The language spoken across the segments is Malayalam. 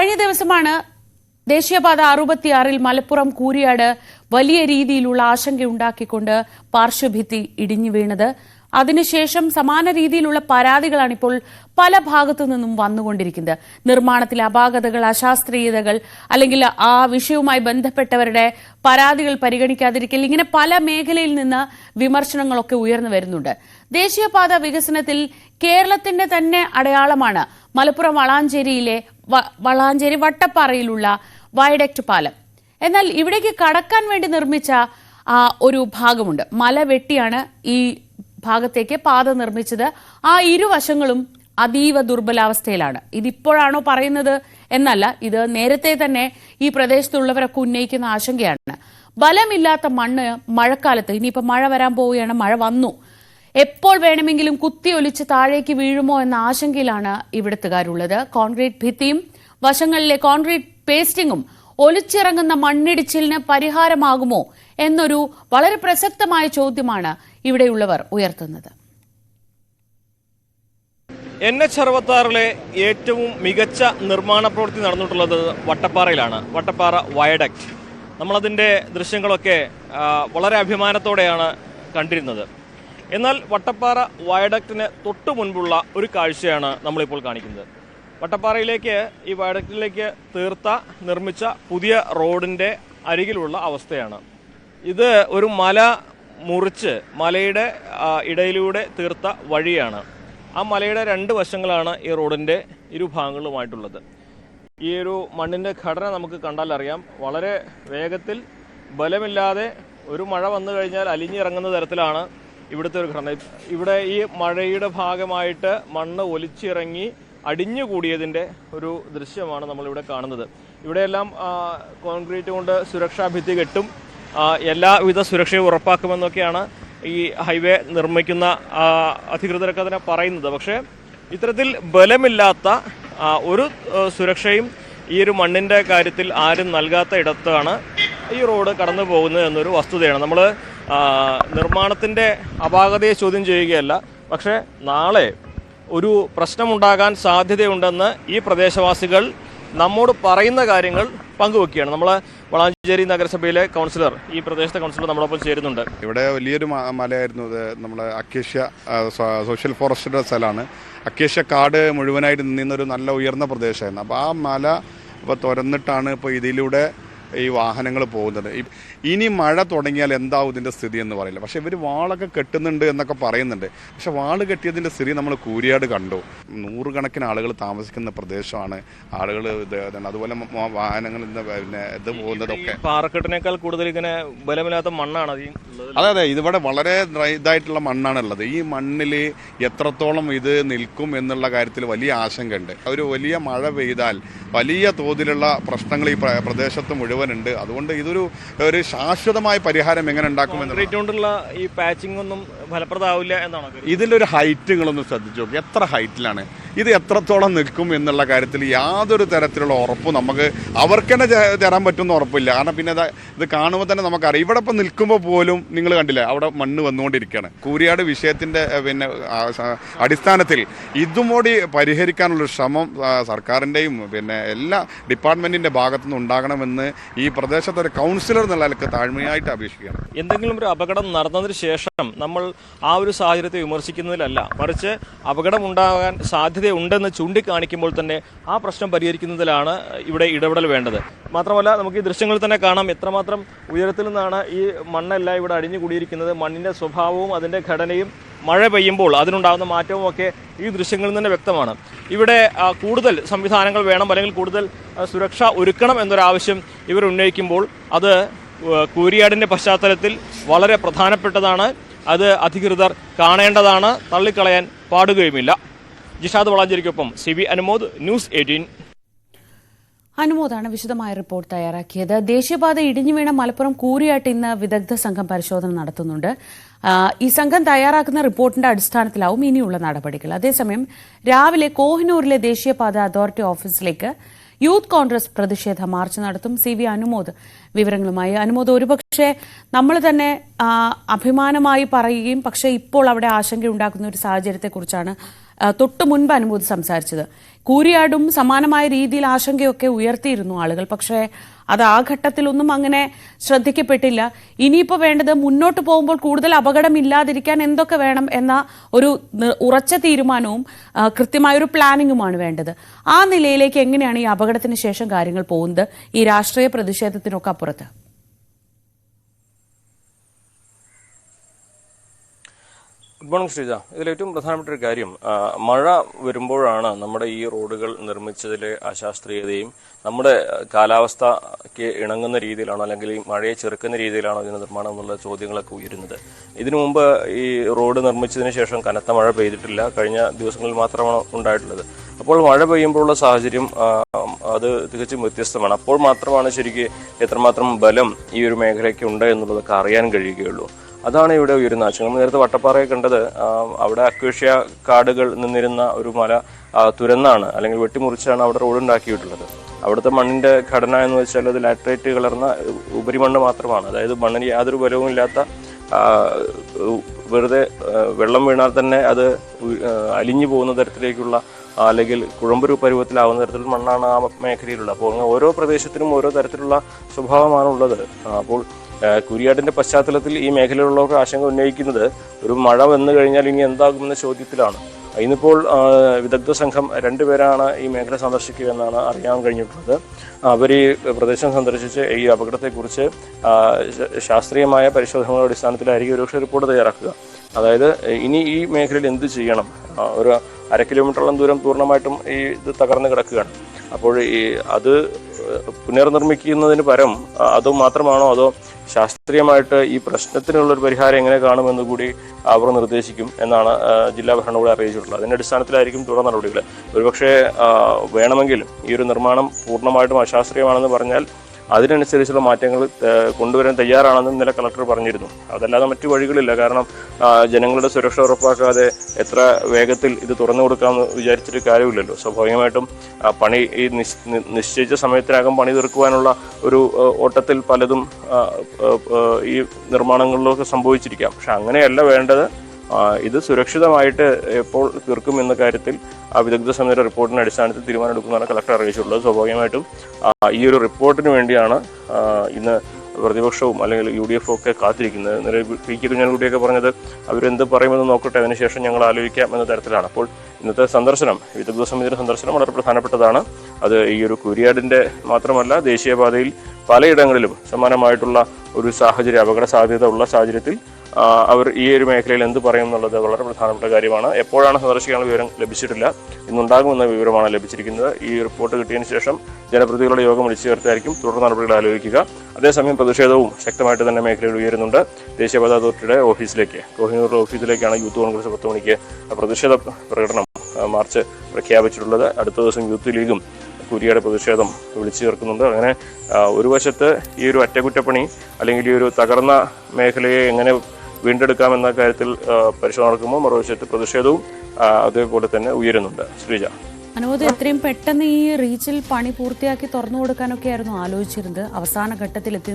കഴിഞ്ഞ ദിവസമാണ് ദേശീയപാത 66 മലപ്പുറം കൂരിയാട് വലിയ രീതിയിലുള്ള ആശങ്കയുണ്ടാക്കിക്കൊണ്ട് പാർശ്വഭിത്തി ഇടിഞ്ഞു വീണത്. അതിനുശേഷം സമാന രീതിയിലുള്ള പരാതികളാണ് ഇപ്പോൾ പല ഭാഗത്തു നിന്നും വന്നുകൊണ്ടിരിക്കുന്നത്. നിർമ്മാണത്തിലെ അപാകതകൾ, അശാസ്ത്രീയതകൾ, അല്ലെങ്കിൽ ആ വിഷയവുമായി ബന്ധപ്പെട്ടവരുടെ പരാതികൾ പരിഗണിക്കാതിരിക്കൽ, ഇങ്ങനെ പല മേഖലയിൽ നിന്ന് വിമർശനങ്ങളൊക്കെ ഉയർന്നു വരുന്നുണ്ട്. ദേശീയപാത വികസനത്തിൽ കേരളത്തിന്റെ തന്നെ അടയാളമാണ് മലപ്പുറം വളാഞ്ചേരി വട്ടപ്പാറയിലുള്ള വയഡക്ട് പാലം. എന്നാൽ ഇവിടേക്ക് കടക്കാൻ വേണ്ടി നിർമ്മിച്ച ഒരു ഭാഗമുണ്ട്. മല വെട്ടിയാണ് ഈ ഭാഗത്തേക്ക് പാത നിർമ്മിച്ചത്. ആ ഇരുവശങ്ങളും അതീവ ദുർബലാവസ്ഥയിലാണ്. ഇതിപ്പോഴാണോ പറയുന്നത് എന്നല്ല, ഇത് നേരത്തെ തന്നെ ഈ പ്രദേശത്തുള്ളവരൊക്കെ ഉന്നയിക്കുന്ന ആശങ്കയാണ്. ബലമില്ലാത്ത മണ്ണ് മഴക്കാലത്ത്, ഇനിയിപ്പോൾ മഴ വരാൻ പോവുകയാണ്, മഴ വന്നു, എപ്പോൾ വേണമെങ്കിലും കുത്തിയൊലിച്ച് താഴേക്ക് വീഴുമോ എന്ന ആശങ്കയിലാണ് ഇവിടുത്തുകാരുള്ളത്. കോൺക്രീറ്റ് ഭിത്തിയും വശങ്ങളിലെ കോൺക്രീറ്റ് പേസ്റ്റിംഗും ഒലിച്ചിറങ്ങുന്ന മണ്ണിടിച്ചിലിന് പരിഹാരമാകുമോ എന്നൊരു വളരെ പ്രസക്തമായ ചോദ്യമാണ് ഇവിടെയുള്ളവർ ഉയർത്തുന്നത്. NH66 ഏറ്റവും മികച്ച നിർമ്മാണ പ്രവൃത്തി നടന്നിട്ടുള്ളത് വട്ടപ്പാറയിലാണ്. വട്ടപ്പാറ വയഡക്ട്. നമ്മളതിൻ്റെ ദൃശ്യങ്ങളൊക്കെ വളരെ അഭിമാനത്തോടെയാണ് കണ്ടിരുന്നത്. എന്നാൽ വട്ടപ്പാറ വയഡക്റ്റിന് തൊട്ടു മുൻപുള്ള ഒരു കാഴ്ചയാണ് നമ്മളിപ്പോൾ കാണിക്കുന്നത്. വട്ടപ്പാറയിലേക്ക്, ഈ വയഡക്റ്റിലേക്ക് നിർമ്മിച്ച പുതിയ റോഡിൻ്റെ അരികിലുള്ള അവസ്ഥയാണ് ഇത്. ഒരു മല മുറിച്ച് മലയുടെ ഇടയിലൂടെ തീർത്ത വഴിയാണ്. ആ മലയുടെ രണ്ട് വശങ്ങളാണ് ഈ റോഡിൻ്റെ ഇരുഭാഗങ്ങളുമായിട്ടുള്ളത്. ഈ ഒരു മണ്ണിൻ്റെ ഘടന നമുക്ക് കണ്ടാൽ അറിയാം. വളരെ വേഗത്തിൽ ബലമില്ലാതെ ഒരു മഴ വന്നു കഴിഞ്ഞാൽ അലിഞ്ഞിറങ്ങുന്ന തരത്തിലാണ് ഇവിടുത്തെ ഒരു ഘടന. ഇവിടെ ഈ മഴയുടെ ഭാഗമായിട്ട് മണ്ണ് ഒലിച്ചിറങ്ങി അടിഞ്ഞുകൂടിയതിൻ്റെ ഒരു ദൃശ്യമാണ് നമ്മളിവിടെ കാണുന്നത്. ഇവിടെയെല്ലാം കോൺക്രീറ്റ് കൊണ്ട് സുരക്ഷാ ഭിത്തി കെട്ടും, എല്ലാവിധ സുരക്ഷയും ഉറപ്പാക്കുമെന്നൊക്കെയാണ് ഈ ഹൈവേ നിർമ്മിക്കുന്ന അധികൃതരൊക്കെ തന്നെ പറയുന്നത്. പക്ഷേ ഇത്തരത്തിൽ ബലമില്ലാത്ത ഒരു സുരക്ഷയും ഈ ഒരു മണ്ണിൻ്റെ കാര്യത്തിൽ ആരും നൽകാത്ത ഇടത്താണ് ഈ റോഡ് കടന്നു പോകുന്നത് എന്നൊരു വസ്തുതയാണ്. നമ്മൾ നിർമ്മാണത്തിൻ്റെ അപാകതയെ ചോദ്യം ചെയ്യുകയല്ല, പക്ഷേ നാളെ ഒരു പ്രശ്നമുണ്ടാകാൻ സാധ്യതയുണ്ടെന്ന് ഈ പ്രദേശവാസികൾ നമ്മോട് പറയുന്ന കാര്യങ്ങൾ പങ്കുവെക്കുകയാണ്. നമ്മൾ വളാഞ്ചേരി നഗരസഭയിലെ കൗൺസിലർ, ഈ പ്രദേശത്തെ കൗൺസിലർ നമ്മളൊപ്പം ചേരുന്നുണ്ട്. ഇവിടെ വലിയൊരു മലയായിരുന്നു ഇത്. നമ്മളെ അക്കേഷ്യ സോഷ്യൽ ഫോറസ്റ്റിൻ്റെ സ്ഥലമാണ്. അക്കേഷ്യ കാട് മുഴുവനായിട്ട് നിന്നൊരു നല്ല ഉയർന്ന പ്രദേശമായിരുന്നു. അപ്പോൾ ആ മല ഇപ്പോൾ തുറന്നിട്ടാണ് ഇപ്പോൾ ഇതിലൂടെ ഈ വാഹനങ്ങൾ പോകുന്നത്. ഇനി മഴ തുടങ്ങിയാൽ എന്താവും ഇതിൻ്റെ സ്ഥിതി എന്ന് പറയില്ല. പക്ഷെ ഇവർ വാളൊക്കെ കെട്ടുന്നുണ്ട് എന്നൊക്കെ പറയുന്നുണ്ട്. പക്ഷെ വാള് കെട്ടിയതിൻ്റെ സ്ഥിതി നമ്മൾ കൂരിയാട് കണ്ടു. നൂറുകണക്കിന് ആളുകൾ താമസിക്കുന്ന പ്രദേശമാണ്. ആളുകൾ അതുപോലെ വാഹനങ്ങൾ പിന്നെ ഇത് പോകുന്നതൊക്കെ പാറക്കെട്ടിനേക്കാൾ കൂടുതൽ ഇങ്ങനെ ബലമില്ലാത്ത മണ്ണാണ്. അതെ, ഇതിവിടെ വളരെ ഇതായിട്ടുള്ള മണ്ണാണുള്ളത്. ഈ മണ്ണിൽ എത്രത്തോളം ഇത് നിൽക്കും എന്നുള്ള കാര്യത്തിൽ വലിയ ആശങ്കയുണ്ട്. ഒരു വലിയ മഴ പെയ്താൽ വലിയ തോതിലുള്ള പ്രശ്നങ്ങൾ ഈ പ്രദേശത്ത് മുഴുവനുണ്ട്. അതുകൊണ്ട് ഇതൊരു ശാശ്വതമായ പരിഹാരം എങ്ങനെ ഉണ്ടാക്കുമെന്നുള്ള ഈ പാച്ചിങ് ഒന്നും ഫലപ്രദമാവില്ല എന്നാണ്. ഇതിലൊരു ഹൈറ്റുകളൊന്നും ശ്രദ്ധിച്ചു നോക്കി, എത്ര ഹൈറ്റിലാണ് ഇത്, എത്രത്തോളം നിൽക്കും എന്നുള്ള കാര്യത്തിൽ യാതൊരു തരത്തിലുള്ള ഉറപ്പും അവർക്ക് തന്നെ തരാൻ പറ്റുമെന്ന് ഉറപ്പില്ല. കാരണം പിന്നെ ഇത് കാണുമ്പോൾ തന്നെ നമുക്കറിയാം. ഇവിടെ ഇപ്പം നിൽക്കുമ്പോൾ പോലും നിങ്ങൾ കണ്ടില്ലേ, അവിടെ മണ്ണ് വന്നുകൊണ്ടിരിക്കുകയാണ്. കൂരിയാട് വിഷയത്തിൻ്റെ പിന്നെ അടിസ്ഥാനത്തിൽ ഇതുമൂടി പരിഹരിക്കാനുള്ളൊരു ശ്രമം സർക്കാരിൻ്റെയും പിന്നെ എല്ലാ ഡിപ്പാർട്ട്മെൻറ്റിൻ്റെ ഭാഗത്തുനിന്ന് ഉണ്ടാകണമെന്ന് ഈ പ്രദേശത്തെ ഒരു കൗൺസിലർ എന്നുള്ള നിലക്ക് താഴ്മയായിട്ട് അപേക്ഷിക്കുകയാണ്. എന്തെങ്കിലും ഒരു അപകടം നടന്നതിന് ശേഷം നമ്മൾ ആ ഒരു സാഹചര്യത്തെ വിമർശിക്കുന്നതിലല്ല, മറിച്ച് അപകടമുണ്ടാകാൻ സാധ്യതയുണ്ടെന്ന് ചൂണ്ടിക്കാണിക്കുമ്പോൾ തന്നെ ആ പ്രശ്നം പരിഹരിക്കുന്നതിലാണ് ഇവിടെ ഇടപെടൽ വേണ്ടത്. മാത്രമല്ല, നമുക്ക് ഈ ദൃശ്യങ്ങളിൽ തന്നെ കാണാം എത്രമാത്രം ഉയരത്തിൽ നിന്നാണ് ഈ മണ്ണെല്ലാം ഇവിടെ അടിഞ്ഞുകൂടിയിരിക്കുന്നത്. മണ്ണിൻ്റെ സ്വഭാവവും അതിൻ്റെ ഘടനയും മഴ പെയ്യുമ്പോൾ അതിനുണ്ടാകുന്ന മാറ്റവും ഒക്കെ ഈ ദൃശ്യങ്ങളിൽ തന്നെ വ്യക്തമാണ്. ഇവിടെ കൂടുതൽ സംവിധാനങ്ങൾ വേണം, അല്ലെങ്കിൽ കൂടുതൽ സുരക്ഷ ഒരുക്കണം എന്നൊരാവശ്യം ഇവർ ഉന്നയിക്കുമ്പോൾ അത് കൂരിയാടിൻ്റെ പശ്ചാത്തലത്തിൽ വളരെ പ്രധാനപ്പെട്ടതാണ്. അത് അധികൃതർ കാണേണ്ടതാണ്, തള്ളിക്കളയാൻ പാടുകയുമില്ല. ജിഷാദ് വളാഞ്ചേരിക്കൊപ്പം CB അനുമോദ്, ന്യൂസ് 18. അനുമോദാണ് വിശദമായ റിപ്പോർട്ട് തയ്യാറാക്കിയത്. ദേശീയപാത ഇടിഞ്ഞു വീണ മലപ്പുറം കൂരിയാട്ട് ഇന്ന് വിദഗ്ധ സംഘം പരിശോധന നടത്തുന്നുണ്ട്. ഈ സംഘം തയ്യാറാക്കുന്ന റിപ്പോർട്ടിന്റെ അടിസ്ഥാനത്തിലാവും ഇനിയുള്ള നടപടികൾ. അതേസമയം രാവിലെ കോഹിനൂരിലെ ദേശീയപാത അതോറിറ്റി ഓഫീസിലേക്ക് യൂത്ത് കോൺഗ്രസ് പ്രതിഷേധ മാർച്ച് നടത്തും. CB അനുമോദ് വിവരങ്ങളുമായി. അനുമോദ്, ഒരുപക്ഷെ നമ്മൾ തന്നെ അഭിമാനമായി പറയുകയും പക്ഷേ ഇപ്പോൾ അവിടെ ആശങ്കയുണ്ടാക്കുന്ന ഒരു സാഹചര്യത്തെക്കുറിച്ചാണ് തൊട്ടു മുൻപ് അനുമോദ് സംസാരിച്ചത്. കൂരിയാടും സമാനമായ രീതിയിൽ ആശങ്കയൊക്കെ ഉയർത്തിയിരുന്നു ആളുകൾ. പക്ഷേ അത് ആ ഘട്ടത്തിലൊന്നും അങ്ങനെ ശ്രദ്ധിക്കപ്പെട്ടില്ല. ഇനിയിപ്പോൾ വേണ്ടത് മുന്നോട്ട് പോകുമ്പോൾ കൂടുതൽ അപകടമില്ലാതിരിക്കാൻ എന്തൊക്കെ വേണം എന്ന ഒരു ഉറച്ച തീരുമാനവും കൃത്യമായൊരു പ്ലാനിങ്ങുമാണ് വേണ്ടത്. ആ നിലയിലേക്ക് എങ്ങനെയാണ് ഈ അപകടത്തിന് ശേഷം കാര്യങ്ങൾ പോകുന്നത്, ഈ രാഷ്ട്രീയ പ്രതിഷേധത്തിനൊക്കെ അപ്പുറത്ത്? Good morning Sreeja. ഇതിലേറ്റവും പ്രധാനപ്പെട്ട ഒരു കാര്യം, മഴ വരുമ്പോഴാണ് നമ്മുടെ ഈ റോഡുകൾ നിർമ്മിച്ചതിലെ അശാസ്ത്രീയതയും നമ്മുടെ കാലാവസ്ഥയ്ക്ക് ഇണങ്ങുന്ന രീതിയിലാണോ അല്ലെങ്കിൽ ഈ മഴയെ ചെറുക്കുന്ന രീതിയിലാണോ ഇതിന്റെ നിർമ്മാണം എന്നുള്ള ചോദ്യങ്ങളൊക്കെ ഉയരുന്നത്. ഇതിനു മുമ്പ് ഈ റോഡ് നിർമ്മിച്ചതിന് ശേഷം കനത്ത മഴ പെയ്തിട്ടില്ല, കഴിഞ്ഞ ദിവസങ്ങളിൽ മാത്രമാണ് ഉണ്ടായിട്ടുള്ളത്. അപ്പോൾ മഴ പെയ്യുമ്പോഴുള്ള സാഹചര്യം അത് തികച്ചും വ്യത്യസ്തമാണ്. അപ്പോൾ മാത്രമാണ് ശരിക്ക് എത്രമാത്രം ബലം ഈ ഒരു മേഖലയ്ക്ക് ഉണ്ട് എന്നുള്ളതൊക്കെ അറിയാൻ കഴിയുകയുള്ളൂ. അതാണ് ഇവിടെ ഉയരുന്ന ആശങ്ക. നേരത്തെ വട്ടപ്പാറയെ കണ്ടത്, അവിടെ അക്വേഷ്യ കാടുകൾ നിന്നിരുന്ന ഒരു മല തുരന്നാണ് അല്ലെങ്കിൽ വെട്ടിമുറിച്ചാണ് അവിടെ റോഡ് ഉണ്ടാക്കിയിട്ടുള്ളത്. അവിടുത്തെ മണ്ണിന്റെ ഘടന എന്ന് വെച്ചാൽ അത് ലാറ്ററൈറ്റ് കലർന്ന ഉപരിമണ്ണ് മാത്രമാണ്. അതായത് മണ്ണിന് യാതൊരു ബലവും ഇല്ലാത്ത, വെറുതെ വെള്ളം വീണാൽ തന്നെ അത് അലിഞ്ഞു പോകുന്ന തരത്തിലേക്കുള്ള അല്ലെങ്കിൽ കുഴമ്പൊരു പരുവത്തിലാവുന്ന തരത്തിലുള്ള മണ്ണാണ് ആ മേഖലയിലുള്ളത്. അപ്പോൾ ഓരോ പ്രദേശത്തിനും ഓരോ തരത്തിലുള്ള സ്വഭാവമാണ് ഉള്ളത്. അപ്പോൾ കൂരിയാടിന്റെ പശ്ചാത്തലത്തിൽ ഈ മേഖലയിലുള്ളവർക്ക് ആശങ്ക ഉന്നയിക്കുന്നത് ഒരു മഴ വന്നു കഴിഞ്ഞാൽ ഇനി എന്താകുമെന്ന ചോദ്യത്തിലാണ്. ഇന്നിപ്പോൾ വിദഗ്ധ സംഘം 2 പേരാണ് ഈ മേഖല സന്ദർശിക്കുക എന്നാണ് അറിയാൻ കഴിഞ്ഞിട്ടുള്ളത്. അവർ ഈ പ്രദേശം സന്ദർശിച്ച് ഈ അപകടത്തെക്കുറിച്ച് ശാസ്ത്രീയമായ പരിശോധനകളുടെ അടിസ്ഥാനത്തിലായിരിക്കും ഒരു റിപ്പോർട്ട് തയ്യാറാക്കുക. അതായത് ഇനി ഈ മേഖലയിൽ എന്ത് ചെയ്യണം. ഒരു 1/2 കിലോമീറ്ററോളം ദൂരം പൂർണ്ണമായിട്ടും ഈ ഇത് തകർന്ന് കിടക്കുകയാണ്. അപ്പോൾ ഈ അത് പുനർനിർമ്മിക്കുന്നതിന് പരം അതോ മാത്രമാണോ, അതോ ശാസ്ത്രീയമായിട്ട് ഈ പ്രശ്നത്തിനുള്ളൊരു പരിഹാരം എങ്ങനെ കാണുമെന്ന് കൂടി അവർ നിർദ്ദേശിക്കും എന്നാണ് ജില്ലാ ഭരണകൂടം അറിയിച്ചിട്ടുള്ളത്. അതിൻ്റെ അടിസ്ഥാനത്തിലായിരിക്കും തുടർ നടപടികൾ. ഒരുപക്ഷെ വേണമെങ്കിൽ ഈ ഒരു നിർമ്മാണം പൂർണ്ണമായിട്ടും അശാസ്ത്രീയമാണെന്ന് പറഞ്ഞാൽ അതിനനുസരിച്ചുള്ള മാറ്റങ്ങൾ കൊണ്ടുവരാൻ തയ്യാറാണെന്നും ഇന്നലെ കളക്ടർ പറഞ്ഞിരുന്നു. അതല്ലാതെ മറ്റു വഴികളില്ല. കാരണം ജനങ്ങളുടെ സുരക്ഷ ഉറപ്പാക്കാതെ എത്ര വേഗത്തിൽ ഇത് തുറന്നു കൊടുക്കാമെന്ന് വിചാരിച്ചിട്ട് കാര്യമില്ലല്ലോ. സ്വാഭാവികമായിട്ടും പണി ഈ നിശ്ചയിച്ച സമയത്തിനകം പണി തീർക്കുവാനുള്ള ഒരു ഓട്ടത്തിൽ പലതും ഈ നിർമ്മാണങ്ങളിലൊക്കെ സംഭവിച്ചിരിക്കാം. പക്ഷെ അങ്ങനെയല്ല വേണ്ടത്. ഇത് സുരക്ഷിതമായിട്ട് എപ്പോൾ തീർക്കും എന്ന കാര്യത്തിൽ വിദഗ്ധ സമിതിയുടെ റിപ്പോർട്ടിന്റെ അടിസ്ഥാനത്തിൽ തീരുമാനമെടുക്കുന്നതാണ് കളക്ടർ അറിയിച്ചിട്ടുള്ളത്. സ്വാഭാവികമായിട്ടും ഈ ഒരു റിപ്പോർട്ടിന് വേണ്ടിയാണ് ഇന്ന് പ്രതിപക്ഷവും അല്ലെങ്കിൽ UDF ഒക്കെ കാത്തിരിക്കുന്നത്. ഇന്നലെ പി കെ കുഞ്ഞാലിക്കുട്ടിയൊക്കെ പറഞ്ഞത് അവരെന്ത് പറയുമെന്ന് നോക്കട്ടെ, അതിനുശേഷം ഞങ്ങൾ ആലോചിക്കാം എന്ന തരത്തിലാണ്. അപ്പോൾ ഇന്നത്തെ സന്ദർശനം, വിദഗ്ധ സമിതിയുടെ സന്ദർശനം വളരെ പ്രധാനപ്പെട്ടതാണ്. അത് ഈ ഒരു കൂരിയാടിന്റെ മാത്രമല്ല, ദേശീയപാതയിൽ പലയിടങ്ങളിലും സമാനമായിട്ടുള്ള ഒരു സാഹചര്യം, അപകട സാധ്യത ഉള്ള സാഹചര്യത്തിൽ അവർ ഈ ഒരു മേഖലയിൽ എന്ത് പറയും എന്നുള്ളത് വളരെ പ്രധാനപ്പെട്ട കാര്യമാണ്. എപ്പോഴാണ് സന്ദർശിക്കാനുള്ള വിവരം ലഭിച്ചിട്ടില്ല. ഇന്നുണ്ടാകുമെന്ന വിവരമാണ് ലഭിച്ചിരിക്കുന്നത്. ഈ റിപ്പോർട്ട് കിട്ടിയതിന് ശേഷം ജനപ്രതിനിധികളുടെ യോഗം വിളിച്ചു ചേർത്തായിരിക്കും തുടർ നടപടികൾ ആലോചിക്കുക. അതേസമയം പ്രതിഷേധവും ശക്തമായിട്ട് തന്നെ മേഖലയിൽ ഉയരുന്നുണ്ട്. ദേശീയപാത അതോറിറ്റിയുടെ ഓഫീസിലേക്ക്, കോഹിനൂർ ഓഫീസിലേക്കാണ് യൂത്ത് കോൺഗ്രസ് 10 മണിക്ക് പ്രതിഷേധ പ്രകടനം, മാർച്ച് പ്രഖ്യാപിച്ചിട്ടുള്ളത്. അടുത്ത ദിവസം യൂത്ത് ലീഗും കൂരിയാട് പ്രതിഷേധം വിളിച്ചു ചേർക്കുന്നുണ്ട്. അങ്ങനെ ഒരു വശത്ത് ഈ ഒരു അറ്റകുറ്റപ്പണി അല്ലെങ്കിൽ ഈ ഒരു തകർന്ന മേഖലയെ എങ്ങനെ വീണ്ടെടുക്കാമെന്ന കാര്യത്തിൽ പരിശോധന നടക്കുമ്പോൾ മറുവശത്ത് പ്രതിഷേധവും അതേപോലെ തന്നെ ഉയരുന്നുണ്ട്. ശ്രീജ, അനുമതി, എത്രയും പെട്ടെന്ന് ഈ റീച്ചിൽ പണി പൂർത്തിയാക്കി തുറന്നു കൊടുക്കാനൊക്കെ ആയിരുന്നു ആലോചിച്ചിരുന്നത്. അവസാന ഘട്ടത്തിൽ എത്തി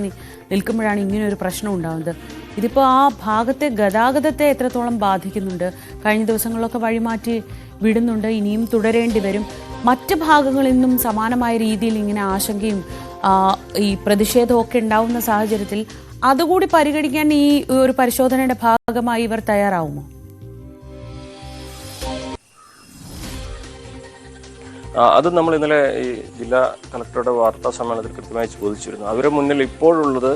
നിൽക്കുമ്പോഴാണ് ഇങ്ങനെ ഒരു പ്രശ്നം ഉണ്ടാകുന്നത്. ഇതിപ്പോൾ ആ ഭാഗത്തെ ഗതാഗതത്തെ എത്രത്തോളം ബാധിക്കുന്നുണ്ട്? കഴിഞ്ഞ ദിവസങ്ങളിലൊക്കെ വഴിമാറ്റി വിടുന്നുണ്ട്, ഇനിയും തുടരേണ്ടി വരും. മറ്റ് ഭാഗങ്ങളിൽ നിന്നും സമാനമായ രീതിയിൽ ഇങ്ങനെ ആശങ്കയും ഈ പ്രതിഷേധമൊക്കെ ഉണ്ടാവുന്ന സാഹചര്യത്തിൽ അതുകൂടി പരിഗണിക്കാൻ ഈ ഒരു പരിശോധനയുടെ ഭാഗമായി ഇവർ തയ്യാറാവുമോ? അത് നമ്മൾ ഇന്നലെ ഈ ജില്ലാ കളക്ടറുടെ വാർത്താ സമ്മേളനത്തിൽ കൃത്യമായി ചോദിച്ചിരുന്നു. അവരുടെ മുന്നിൽ ഇപ്പോഴുള്ളത്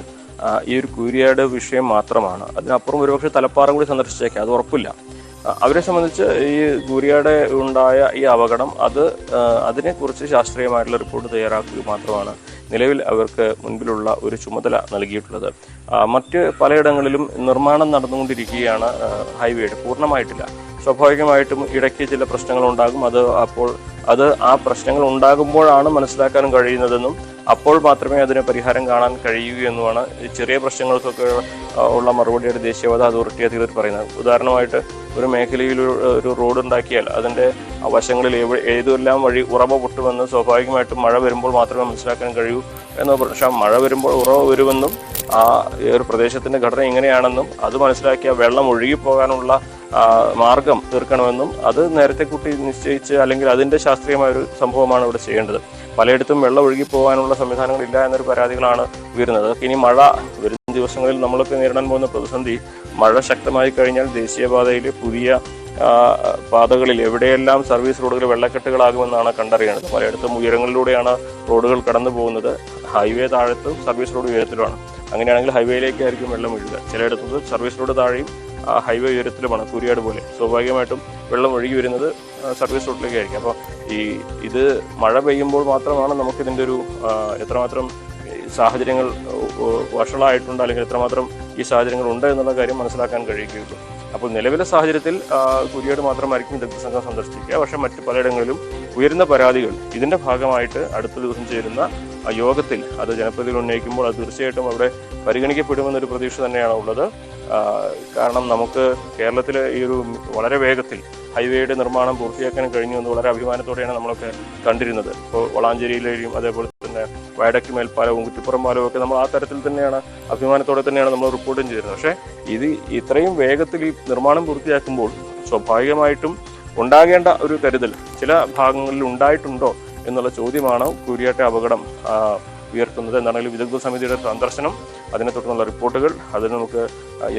ഈ ഒരു കൂരിയാട് വിഷയം മാത്രമാണ്. അതിനപ്പുറം ഒരുപക്ഷെ തലപ്പാറ കൂടി സന്ദർശിച്ചേക്കാം, അത് ഉറപ്പില്ല. അവരെ സംബന്ധിച്ച് ഈ കൂരിയാട് ഉണ്ടായ ഈ അപകടം അതിനെക്കുറിച്ച് ശാസ്ത്രീയമായിട്ടുള്ള റിപ്പോർട്ട് തയ്യാറാക്കുക മാത്രമാണ് നിലവിൽ അവർക്ക് മുൻപിലുള്ള ഒരു ചുമതല നൽകിയിട്ടുള്ളത്. മറ്റ് പലയിടങ്ങളിലും നിർമ്മാണം നടന്നുകൊണ്ടിരിക്കുകയാണ്. ഹൈവേയുടെ പൂർണ്ണമായിട്ടില്ല. സ്വാഭാവികമായിട്ടും ഇടയ്ക്ക് ചില പ്രശ്നങ്ങൾ ഉണ്ടാകും. അത് ആ പ്രശ്നങ്ങൾ ഉണ്ടാകുമ്പോഴാണ് മനസ്സിലാക്കാൻ കഴിയുന്നതെന്നും അപ്പോൾ മാത്രമേ അതിന് പരിഹാരം കാണാൻ കഴിയുകയെന്നുമാണ് ചെറിയ പ്രശ്നങ്ങൾക്കൊക്കെ ഉള്ള മറുപടിയുടെ ദേശീയപാത അതോറിറ്റി അധികൃതർ പറയുന്നത്. ഉദാഹരണമായിട്ട് ഒരു മേഖലയിൽ ഒരു റോഡ് ഉണ്ടാക്കിയാൽ അതിൻ്റെ വശങ്ങളിൽ ഏതെല്ലാം വഴി ഉറവ പൊട്ടുമെന്ന് സ്വാഭാവികമായിട്ടും മഴ വരുമ്പോൾ മാത്രമേ മനസ്സിലാക്കാൻ കഴിയൂ എന്ന്. പക്ഷേ മഴ വരുമ്പോൾ ഉറവ വരുമെന്നും ഒരു പ്രദേശത്തിൻ്റെ ഘടന ഇങ്ങനെയാണെന്നും അത് മനസ്സിലാക്കിയ വെള്ളം ഒഴുകിപ്പോകാനുള്ള മാർഗം തീർക്കണമെന്നും അത് നേരത്തെ കൂട്ടി നിശ്ചയിച്ച് അല്ലെങ്കിൽ അതിന്റെ ശാസ്ത്രീയമായ ഒരു സംഭവമാണ് ഇവിടെ ചെയ്യേണ്ടത്. പലയിടത്തും വെള്ളം ഒഴുകി പോകാനുള്ള സംവിധാനങ്ങളില്ല എന്നൊരു പരാതികളാണ് ഉയരുന്നത്. അതൊക്കെ ഇനി മഴ വരുന്ന ദിവസങ്ങളിൽ നമ്മളൊക്കെ നേരിടാൻ പോകുന്ന പ്രതിസന്ധി, മഴ ശക്തമായി കഴിഞ്ഞാൽ ദേശീയപാതയിലെ പുതിയ പാതകളിൽ എവിടെയെല്ലാം സർവീസ് റോഡുകൾ വെള്ളക്കെട്ടുകളാകുമെന്നാണ് കണ്ടറിയുന്നത്. പലയിടത്തും ഉയരങ്ങളിലൂടെയാണ് റോഡുകൾ കടന്നു പോകുന്നത്. ഹൈവേ താഴത്തും സർവീസ് റോഡ് ഉയരത്തിലുമാണ്. അങ്ങനെയാണെങ്കിൽ ഹൈവേയിലേക്കായിരിക്കും വെള്ളം വീഴുക. ചിലയിടത്ത് സർവീസ് റോഡ് താഴെയും ഹൈവേ ഉയരത്തിലുമാണ്, കൂരിയാട് പോലെ. സ്വാഭാവികമായിട്ടും വെള്ളം ഒഴുകി വരുന്നത് സർവീസ് റോഡിലേക്കായിരിക്കും. അപ്പോൾ ഇത് മഴ പെയ്യുമ്പോൾ മാത്രമാണ് നമുക്കിതിൻ്റെ ഒരു എത്രമാത്രം സാഹചര്യങ്ങൾ വഷളായിട്ടുണ്ട് അല്ലെങ്കിൽ എത്രമാത്രം ഈ സാഹചര്യങ്ങൾ ഉണ്ട് എന്നുള്ള കാര്യം മനസ്സിലാക്കാൻ കഴിയുകയുള്ളൂ. അപ്പോൾ നിലവിലെ സാഹചര്യത്തിൽ കൂരിയാട് മാത്രമായിരിക്കും വിദഗ്ധ സംഘം സന്ദർശിക്കുക. പക്ഷേ മറ്റു പലയിടങ്ങളിലും ഉയരുന്ന പരാതികൾ ഇതിന്റെ ഭാഗമായിട്ട് അടുത്ത ദിവസം ചേരുന്ന യോഗത്തിൽ അത് ജനപ്രതിനിധികൾ ഉന്നയിക്കുമ്പോൾ അത് തീർച്ചയായിട്ടും അവിടെ പരിഗണിക്കപ്പെടുമെന്നൊരു പ്രതീക്ഷ തന്നെയാണ് ഉള്ളത്. കാരണം നമുക്ക് കേരളത്തിലെ ഈ ഒരു വളരെ വേഗത്തിൽ ഹൈവേയുടെ നിർമ്മാണം പൂർത്തിയാക്കാൻ കഴിഞ്ഞു എന്ന് വളരെ അഭിമാനത്തോടെയാണ് നമ്മളൊക്കെ കണ്ടിരുന്നത്. ഇപ്പോൾ വളാഞ്ചേരിയിലെയും അതേപോലെ തന്നെ വയഡക്ട് മേൽപ്പാലവും കുറ്റിപ്പുറം പാലവും ഒക്കെ നമ്മൾ ആ തരത്തിൽ തന്നെയാണ് അഭിമാനത്തോടെ തന്നെയാണ് നമ്മൾ റിപ്പോർട്ടും ചെയ്തിരുന്നത്. പക്ഷേ ഇത് ഇത്രയും വേഗത്തിൽ ഈ നിർമ്മാണം പൂർത്തിയാക്കുമ്പോൾ സ്വാഭാവികമായിട്ടും ഉണ്ടാകേണ്ട ഒരു കരുതൽ ചില ഭാഗങ്ങളിൽ ഉണ്ടായിട്ടുണ്ടോ എന്നുള്ള ചോദ്യമാണ് കൂരിയാട്ടെ അപകടം ഉയർത്തുന്നത്. എന്താണെങ്കിലും വിദഗ്ധ സമിതിയുടെ സന്ദർശനം, അതിനെ തുടർന്നുള്ള റിപ്പോർട്ടുകൾ, അതിന് നമുക്ക്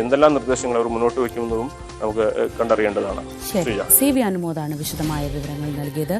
എന്തെല്ലാം നിർദ്ദേശങ്ങൾ അവർ മുന്നോട്ട് വയ്ക്കുമെന്നതും നമുക്ക് കണ്ടറിയേണ്ടതാണ്. ശരി, സി വി അനുമോദാണ് വിശദമായ വിവരങ്ങൾ നൽകിയത്.